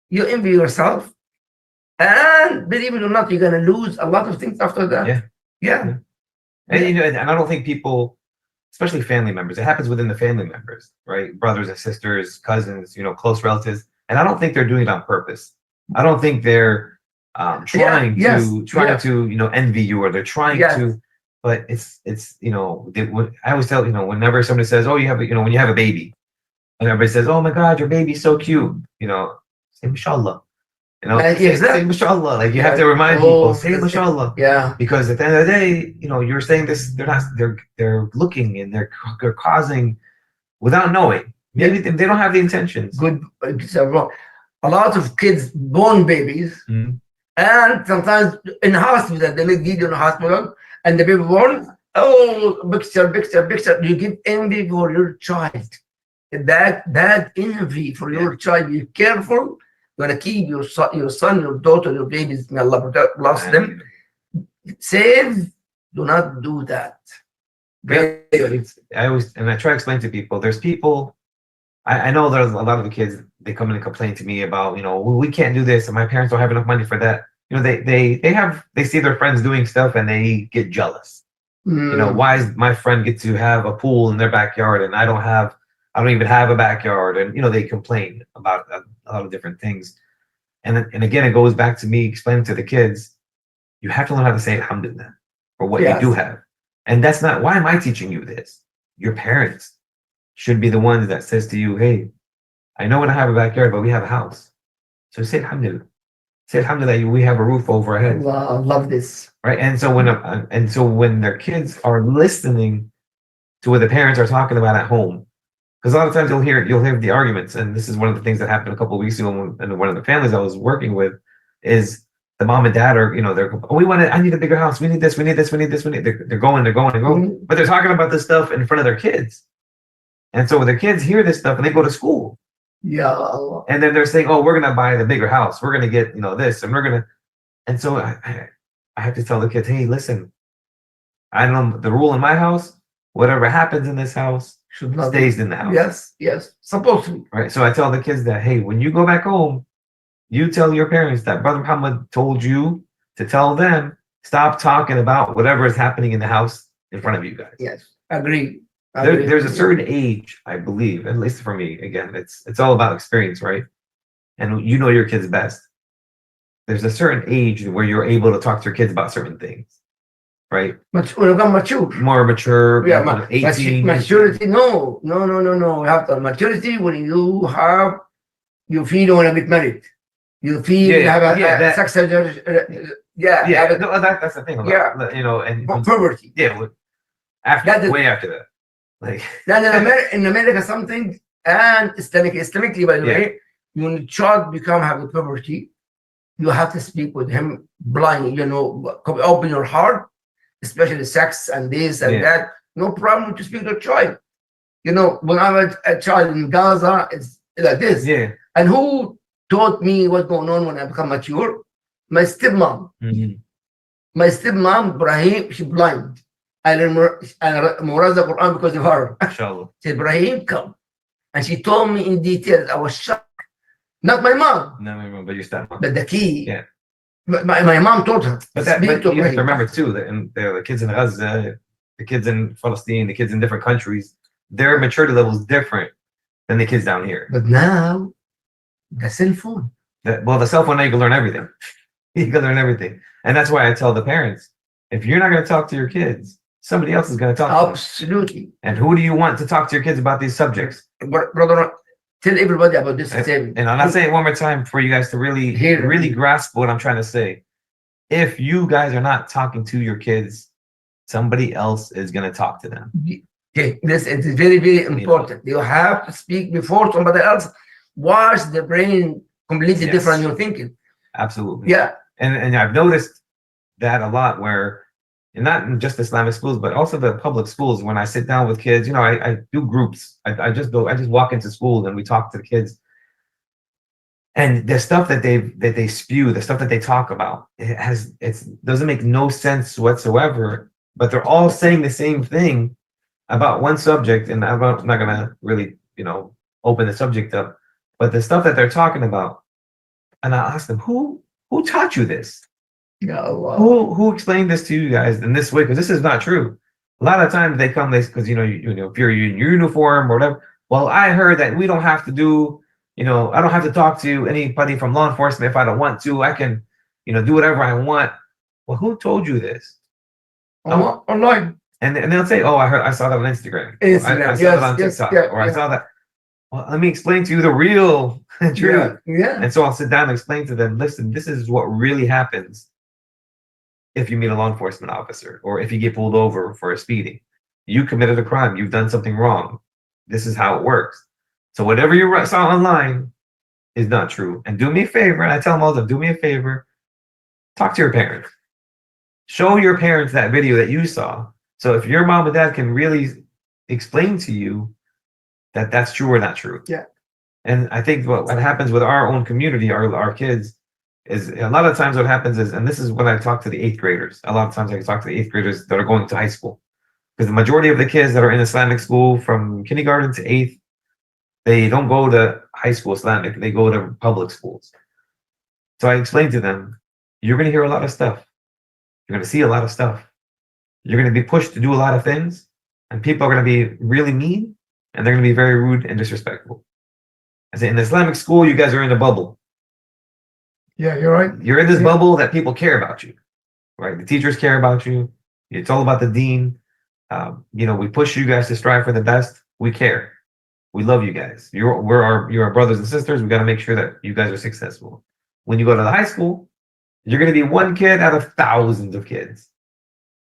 You envy yourself, and believe it or not, you're gonna lose a lot of things after that. Yeah. Yeah. And and I don't think people especially family members. It happens within the family members, right? Brothers and sisters, cousins, close relatives. And I don't think they're doing it on purpose. I don't think they're trying to envy you, or they're trying to. But I always tell, whenever somebody says, "Oh, you have when you have a baby," and everybody says, "Oh my God, your baby's so cute," say "Mashallah." Say "Mashallah." Like, you have to remind people, say "Mashallah." Yeah. Because at the end of the day, you're saying this. They're looking, and they're causing without knowing. Maybe they don't have the intentions. Good. A lot of kids born babies, and sometimes in hospital, they make video in the hospital, and the baby born. Oh, picture. You get envy for your child. That envy for your child. Be careful. You're gonna keep your son, your daughter, your babies. May Allah bless them. Save. Do not do that. I try to explain to people. There's people. I know there's a lot of the kids. They come in and complain to me about, we can't do this, and my parents don't have enough money for that. They see their friends doing stuff, and they get jealous. Why does my friend get to have a pool in their backyard, and I don't even have a backyard? And they complain about a lot of different things. And again, it goes back to me explaining to the kids, you have to learn how to say alhamdulillah for what you do have. And that's not, why am I teaching you this? Your parents should be the ones that says to you, hey, I know we don't have a backyard, but we have a house. So say alhamdulillah. Say alhamdulillah, we have a roof over our head. Wow, I love this. Right. And so when their kids are listening to what the parents are talking about at home, because a lot of times you'll hear the arguments, and this is one of the things that happened a couple of weeks ago in one of the families I was working with, is the mom and dad are, I need a bigger house. We need this. They're going, but they're talking about this stuff in front of their kids. And so when their kids hear this stuff and they go to school, and then they're saying, oh, we're going to buy the bigger house. We're going to get, this, and so I have to tell the kids, hey, listen, I know the rule in my house, whatever happens in this house stays in the house. Yes. Supposed to. Right. So I tell the kids that, hey, when you go back home, you tell your parents that Brother Muhammad told you to tell them, stop talking about whatever is happening in the house in front of you guys. Yes. Agree. There's a certain age, I believe, at least for me, again, it's all about experience, right? And your kids best. There's a certain age where you're able to talk to your kids about certain things, right? Mature. More mature. Yeah, 18. Maturity. No. You have to maturity when you feel you want to get married. You feel you have a sex. No, that's the thing. And puberty. Yeah, way after that. Like in America, something, and Islamically, by the way, when a child have a puberty, you have to speak with him blind. Open your heart, especially sex and this and that. No problem to speak to a child. When I was a child in Gaza, it's like this. Yeah. And who taught me what's going on when I become mature? My stepmom. My stepmom, Ibrahim, she's blind. I memorized the Quran because of her. Inshallah. She said, Ibrahim, come. And she told me in detail. I was shocked. Not my mom. No, my mom, but your stepmom. But the key. Yeah. My mom taught her. But you have to remember too that the kids in Gaza, the kids in Palestine, the kids in different countries, their maturity level is different than the kids down here. But now, the cell phone. The cell phone, now you can learn everything. You can learn everything. And that's why I tell the parents, if you're not going to talk to your kids, somebody else is going to talk to them. Absolutely. And who do you want to talk to your kids about these subjects? Brother, tell everybody about this. And I'm not saying it one more time for you guys to really grasp what I'm trying to say. If you guys are not talking to your kids, somebody else is going to talk to them. Okay, this is very, very important. You have to speak before somebody else. Watch the brain completely different you're thinking. Absolutely. Yeah. And I've noticed that a lot where, and not in just Islamic schools, but also the public schools, when I sit down with kids, I do groups. I just walk into schools and we talk to the kids. And the stuff that they spew, the stuff that they talk about, it doesn't make no sense whatsoever, but they're all saying the same thing about one subject. And I'm not gonna really, open the subject up, but the stuff that they're talking about, and I ask them, who taught you this? Yeah, wow. Who explained this to you guys in this way? Because this is not true. A lot of times they come, because if you're in uniform or whatever. Well, I heard that we don't have to do, I don't have to talk to anybody from law enforcement if I don't want to. I can, do whatever I want. Well, who told you this? Online. And they'll say, "Oh, I saw that on Instagram. Or I saw that on TikTok, or I saw that." Well, let me explain to you the real truth. Yeah. And so I'll sit down and explain to them, listen, this is what really happens if you meet a law enforcement officer, or if you get pulled over for a speeding. You committed a crime. You've done something wrong. This is how it works. So whatever you saw online is not true. And do me a favor, and I tell them all the time, do me a favor, talk to your parents. Show your parents that video that you saw. So if your mom and dad can really explain to you that that's true or not true. Yeah. And I think what happens with our own community, our kids, is a lot of times what happens is, and this is when I talk to the 8th graders, a lot of times I talk to the 8th graders that are going to high school. Because the majority of the kids that are in Islamic school from kindergarten to 8th, they don't go to high school Islamic, they go to public schools. So I explain to them, you're going to hear a lot of stuff. You're going to see a lot of stuff. You're going to be pushed to do a lot of things, and people are going to be really mean, and they're going to be very rude and disrespectful. I say, in the Islamic school, you guys are in a bubble. Yeah, you're right. You're in this bubble that people care about you, right? The teachers care about you. It's all about the dean. We push you guys to strive for the best. We care. We love you guys. You're our brothers and sisters. We got to make sure that you guys are successful. When you go to the high school, you're going to be one kid out of thousands of kids.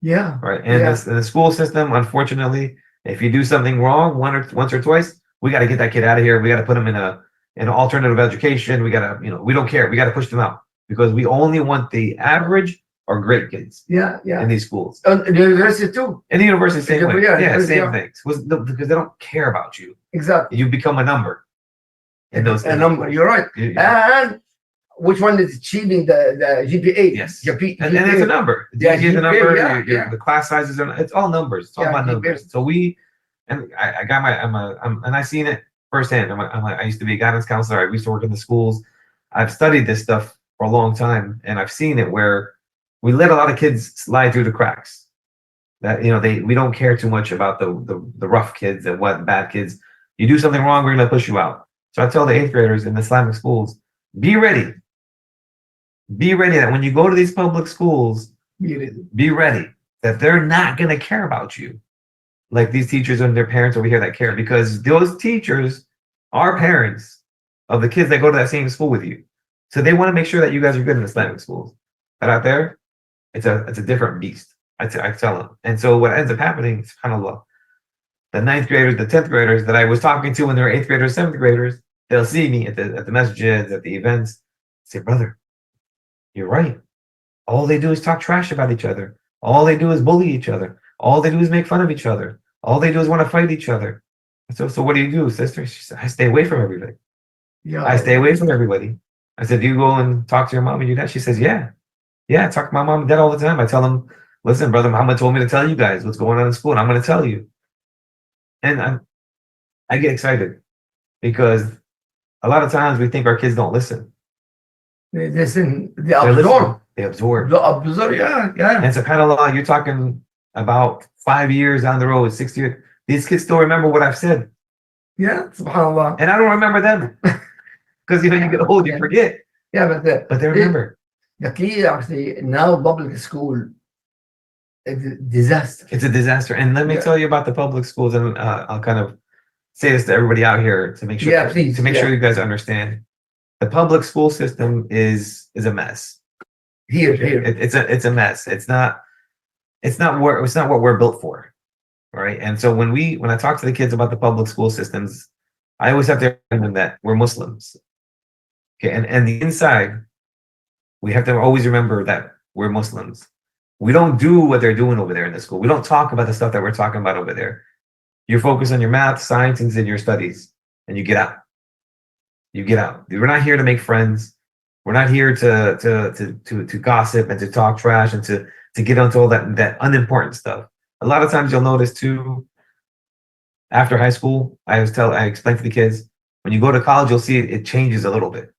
Yeah. Right. And in the school system, unfortunately, if you do something wrong once or twice, we got to get that kid out of here. We got to put them in an alternative education. We got to, we don't care. We got to push them out because we only want the average or great kids. Yeah. In these schools. The university too. In the university, same way. Yeah, same things. Because they don't care about you. Exactly. You become a number. In those. A number. You're right. And which one is achieving the GPA? Yes. And it's a number. Yeah, the number. Yeah. The class sizes are. It's all numbers. It's all about numbers. So I got and I seen it firsthand. I used to be a guidance counselor. I used to work in the schools. I've studied this stuff for a long time, and I've seen it where we let a lot of kids slide through the cracks. That we don't care too much about the rough kids and what bad kids. You do something wrong, we're gonna push you out. So I tell the 8th graders in the Islamic schools, be ready. Be ready that when you go to these public schools, be ready that they're not gonna care about you like these teachers and their parents over here that care, because those teachers are parents of the kids that go to that same school with you. So they want to make sure that you guys are good in Islamic schools. But out there, it's a different beast. I tell them. And so what ends up happening is kind of the 9th graders, the 10th graders that I was talking to when they were 8th graders, 7th graders, they'll see me at the masjids, at the events, say, brother, you're right. All they do is talk trash about each other. All they do is bully each other. All they do is make fun of each other. All they do is want to fight each other. So what do you do, sister? She said, I stay away from everybody. Yeah. I stay away from everybody. I said, do you go and talk to your mom and your dad? She says, yeah. Yeah, I talk to my mom and dad all the time. I tell them, listen, brother Muhammad told me to tell you guys what's going on in school, and I'm going to tell you. And I get excited because a lot of times we think our kids don't listen. They listen. They absorb. They absorb. Yeah. And subhanAllah, you're talking about 5 years down the road, 6 years. These kids still remember what I've said. Yeah, subhanAllah. And I don't remember them. Because you get old, you forget. Yeah, but they remember. The key actually now public school is a disaster. It's a disaster. And let me tell you about the public schools, and I'll kind of say this to everybody out here to make sure sure you guys understand. The public school system is a mess. Here. It's a mess. It's not what we're built for. Right. And so when I talk to the kids about the public school systems, I always have to remind them that we're Muslims. Okay, and the inside, we have to always remember that we're Muslims. We don't do what they're doing over there in the school. We don't talk about the stuff that we're talking about over there. You focus on your math, science, and your studies, and you get out. You get out. We're not here to make friends. We're not here to gossip and to talk trash and to get onto all that unimportant stuff. A lot of times you'll notice too, after high school, I explain to the kids, when you go to college, you'll see it changes a little bit.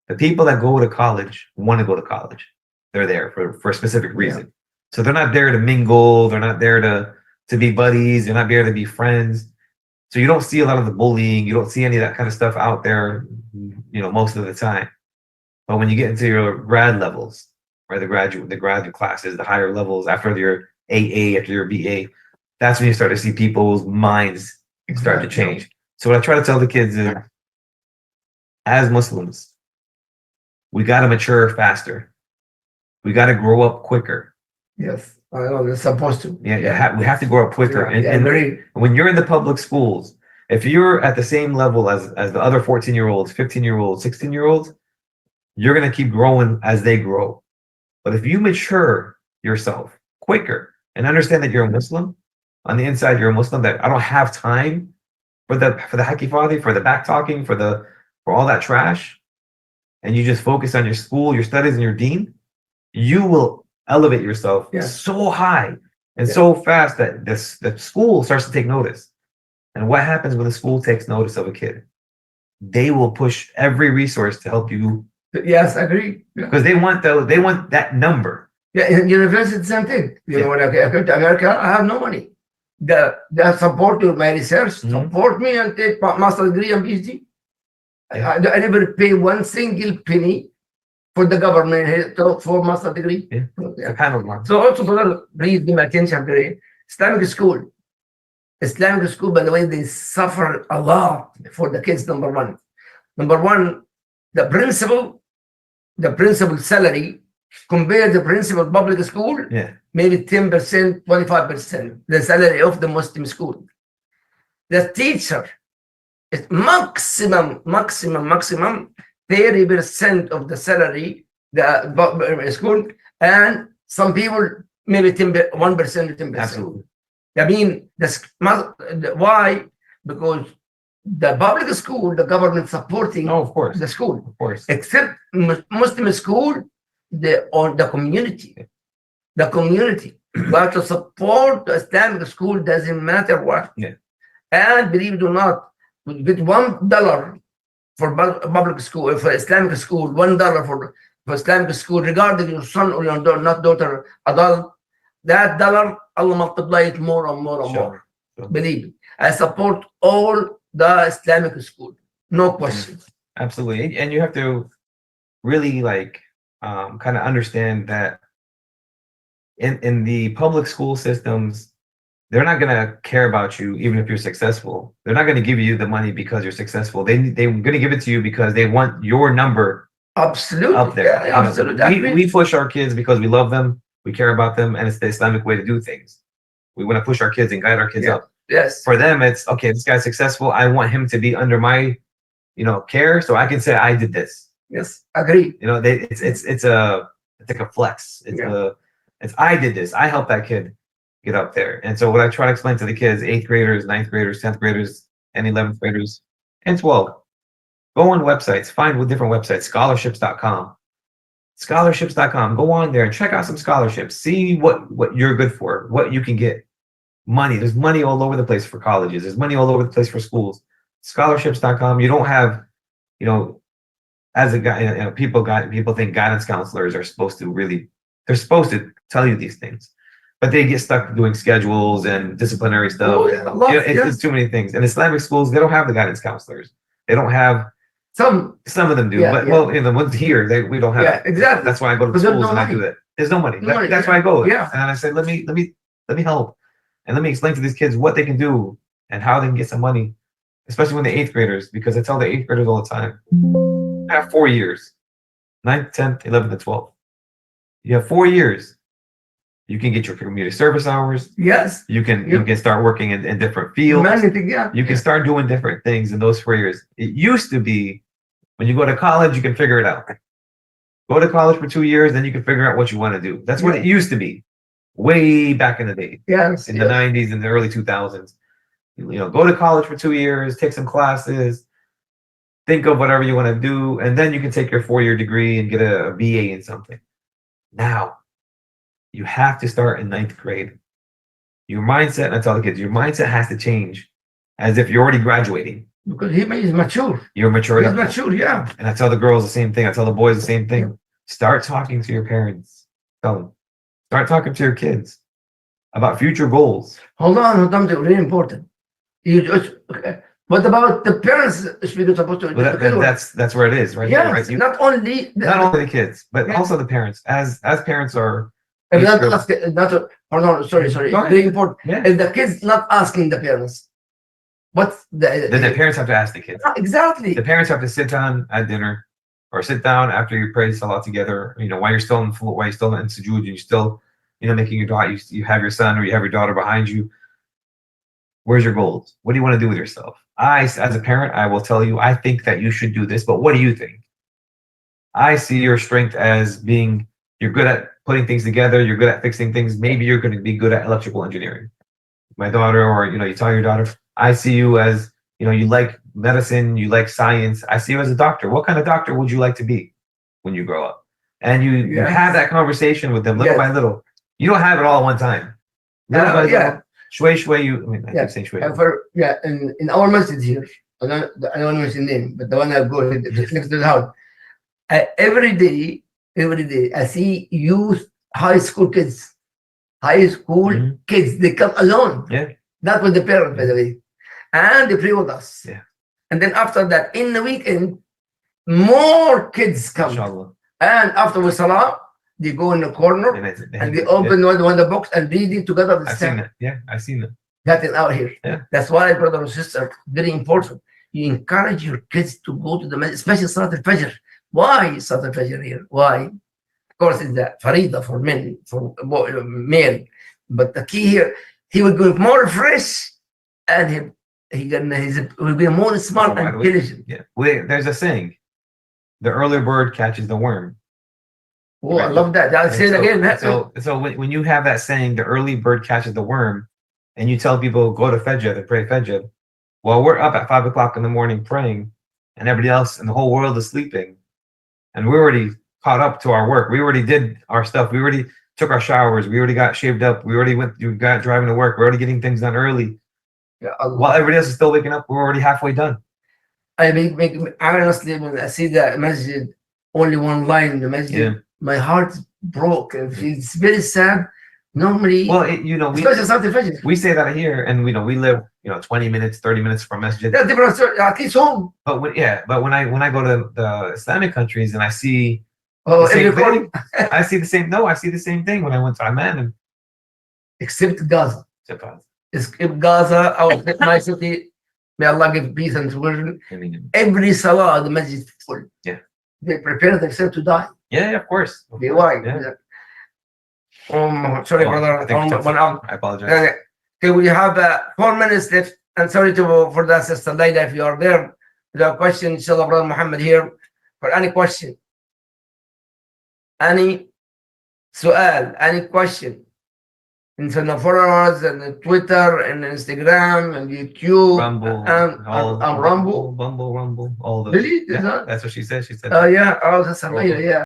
The people that go to college want to go to college. They're there for a specific reason. Yeah. So they're not there to mingle. They're not there to to be buddies. They're not there to be friends. So you don't see a lot of the bullying. You don't see any of that kind of stuff out there, most of the time. But when you get into your grad levels, or the graduate classes, the higher levels, after your AA, after your BA, that's when you start to see people's minds start to change. So what I try to tell the kids is, as Muslims, we got to mature faster. We got to grow up quicker. Yes, I know they're supposed to. Yeah, we have to grow up quicker. And when you're in the public schools, if you're at the same level as the other 14-year-olds, 15-year-olds, 16-year-olds, you're going to keep growing as they grow. But if you mature yourself quicker and understand that you're a Muslim, on the inside you're a Muslim, that I don't have time for the hacky fadi, for the back talking, for all that trash, and you just focus on your school, your studies, and your deen, you will elevate yourself so high and so fast that the school starts to take notice. And what happens when the school takes notice of a kid? They will push every resource to help you. Yes, I agree. Because they want that number. Yeah, in university, same thing. When I came to America, I have no money. They support my research, support me and take master degree and PhD. I never pay one single penny for the government for master degree. Kind of one. So also, please give my attention to Islamic school. Islamic school, by the way, they suffer a lot for the kids. Number one, the principal salary compared to principal public school, maybe 10%, 25% the salary of the Muslim school. The teacher is maximum 30% of the salary the school, and some people maybe 1%, 10%. Absolutely. I mean, why? Because the public school, the government supporting of course. the school. Of course. Except Muslim school, the community. The community. But to support the Islamic school doesn't matter what. Yeah. And believe it or not, with $1 for public school, for Islamic school, $1 for Islamic school, regarding your son or your daughter, adult, that dollar, Allah multiply it more and more and more. Sure. Believe me. I support all the Islamic school. No question. Absolutely. And you have to really kind of understand that in the public school systems, they're not going to care about you even if you're successful. They're not going to give you the money because you're successful. They're going to give it to you because they want your number absolutely up there. Yeah, absolutely. We push our kids because we love them, we care about them, and it's the Islamic way to do things. We want to push our kids and guide our kids up. Yes. For them, it's okay, this guy's successful. I want him to be under my, care, so I can say I did this. Yes, agree. It's like a flex. It's I did this. I helped that kid get up there. And so what I try to explain to the kids, 8th graders, 9th graders, 10th graders, and 11th graders, and 12, go on websites, find different websites, scholarships.com. Scholarships.com. Go on there and check out some scholarships. See what you're good for, what you can get. Money. There's money all over the place for colleges. There's money all over the place for schools. Scholarships.com. You don't have, as a guy, people think guidance counselors are supposed to they're supposed to tell you these things, but they get stuck doing schedules and disciplinary stuff. It's too many things. In Islamic schools, they don't have the guidance counselors. They don't have some of them do, but the ones here, we don't have. Yeah, exactly. That's why I go to the schools and I do that. There's no money. That's why I go. Yeah. And I said, let me help. And let me explain to these kids what they can do and how they can get some money, especially when they're 8th graders, because I tell the 8th graders all the time, you have 4 years, 9th, 10th, 11th, and 12th. You have 4 years. You can get your community service hours. Yes. You can start working in different fields. You can start doing different things in those 4 years. It used to be when you go to college, you can figure it out. Go to college for 2 years, then you can figure out what you want to do. That's what it used to be. Way back in the day, in the 90s and the early 2000s, go to college for 2 years, take some classes, think of whatever you want to do, and then you can take your 4-year degree and get a BA in something. Now, you have to start in 9th grade. Your mindset, and I tell the kids, your mindset has to change as if you're already graduating. Because he is mature. You're mature. He's mature, yeah. And I tell the girls the same thing. I tell the boys the same thing. Start talking to your parents. Tell them. Start talking to your kids. about future goals. Hold on, really important. You just, what about the parents? Supposed to But that's where it is, right? Yes, Here, right? not only Not only the kids, but Yeah. also the parents. As parents are. if not hold on, sorry, Go it's ahead. very important. Yeah. If the kids not asking the parents, what's Then the parents have to ask the kids. exactly? The parents have to sit down at dinner, or sit down after you pray salah together. You know, while you're still in full, while you're still in sujood, and you're still, making your dua. You have your son or you have your daughter behind you. Where's your goals? What do you want to do with yourself? As a parent, I will tell you, I think that you should do this, but what do you think? I see your strength as being, you're good at putting things together, you're good at fixing things. Maybe you're going to be good at electrical engineering. My daughter, or, you tell your daughter, I see you as, you like medicine, you like science. I see you as a doctor. What kind of doctor would you like to be when you grow up? And you have that conversation with them little by little. You don't have it all at one time. Little by little. Shway, I keep saying shway. In our masjid here, I don't mention name, but the one I go next to the house. Every day, I see youth, high school kids, they come alone. Yeah. Not with the parents, by the way. And they pray with us. Yeah. And then after that, in the weekend, more kids come. Inshallah. And after we salah, they go in the corner and they open one of the books and read it together. I've seen that. Yeah, I've seen that. That is out here. Yeah. That's why, brother and sister, very important. You encourage your kids to go to the masjid, especially Salat al-Fajr. Why Salat al-Fajr here? Why? Of course, it's the farida for men, for male. But the key here, he will go more fresh and he will be more smart and intelligent. Yeah. There's a saying, the early bird catches the worm. Oh, I love that. I'll say it again. So when you have that saying, the early bird catches the worm, and you tell people go to Fajr to pray Fajr, while we're up at 5 o'clock in the morning praying, and everybody else in the whole world is sleeping, and we're already caught up to our work. We already did our stuff. We already took our showers. We already got shaved up. We got driving to work. We're already getting things done early. Yeah, while everybody else is still waking up, we're already halfway done. I honestly, when I see the masjid, only one line in the masjid, my heart broke. It's very sad. Normally, we say that here, and we live 20 minutes, 30 minutes from masjid. That's different, at least home. But when I go to the Islamic countries and I see every morning, I see the same. No, I see the same thing when I went to Amman, except Gaza. Except Gaza, my city. May Allah give peace and protection. Every salah, the masjid is full. Yeah, they prepare themselves to die. Yeah, of course. Why? Yeah. Sorry, brother. I apologize. Okay, we have 4 minutes left. And sorry for the sister Laila if you are there. The question, inshallah, brother Muhammad here. For any question, any su'al, any question. And so the followers and Twitter and Instagram and YouTube Rumble, and Rumble. Rumble, all the. Really? Yeah, that's what she said. She said. Yeah. Oh, that's Laila. Yeah.